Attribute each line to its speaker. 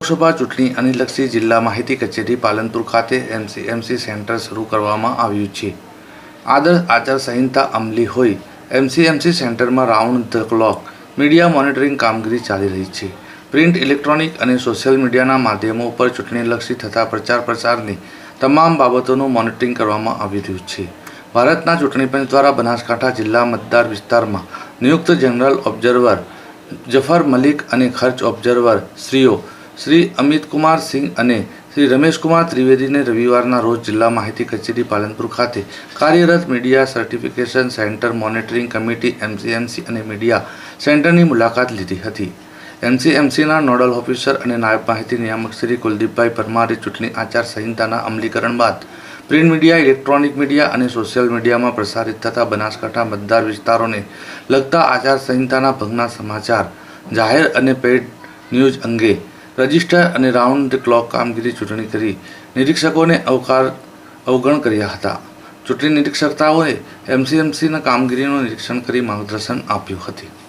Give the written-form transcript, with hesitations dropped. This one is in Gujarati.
Speaker 1: લોકસભા ચૂંટણી અનુલક્ષી જિલ્લા માહિતી કચેરી પાલનપુર ખાતે એમસી સેન્ટર શરૂ કરવામાં આવ્યું છે। આદર્શ આચારસંહિતા અમલી હોય એમસી સેન્ટરમાં round the clock media monitoring કામગીરી ચાલી રહી છે। પ્રિન્ટ, ઇલેક્ટ્રોનિક અને સોશિયલ મીડિયાના માધ્યમો ઉપર ચૂંટણીલક્ષી થતા પ્રચાર પ્રસારની તમામ બાબતોનું મોનિટરિંગ કરવામાં આવી રહ્યું છે। ભારતના ચૂંટણી પંચ દ્વારા બનાસકાંઠા જિલ્લા મતદાર વિસ્તારમાં નિયુક્ત જનરલ ઓબ્ઝર્વર જફર મલિક અને ખર્ચ ઓબ્ઝર્વર શ્રી અમિતકુમાર સિંહ અને શ્રી રમેશકુમાર ત્રિવેદીને રવિવારના રોજ જિલ્લા માહિતી કચેરી પાલનપુર ખાતે કાર્યરત media certification centre monitoring committee MC અને મીડિયા સેન્ટરની મુલાકાત લીધી હતી। એમસીના નોડલ ઓફિસર અને નાયબ માહિતી નિયામક શ્રી કુલદીપભાઈ પરમારે ચૂંટણી આચારસંહિતાના અમલીકરણ બાદ પ્રિન્ટ મીડિયા, ઇલેક્ટ્રોનિક મીડિયા અને સોશિયલ મીડિયામાં પ્રસારિત થતા બનાસકાંઠા મતદાર વિસ્તારોને લગતા આચારસંહિતાના ભંગના સમાચાર, જાહેર અને પેઇડ ન્યૂઝ અંગે રજિસ્ટર અને રાઉન્ડ ધ ક્લોક કામગીરી ચૂંટણી કરી નિરીક્ષકોને અવગણ કર્યા હતા। ચૂંટણી નિરીક્ષકોએ એમસીના કામગીરીનું નિરીક્ષણ કરી માર્ગદર્શન આપ્યું હતું।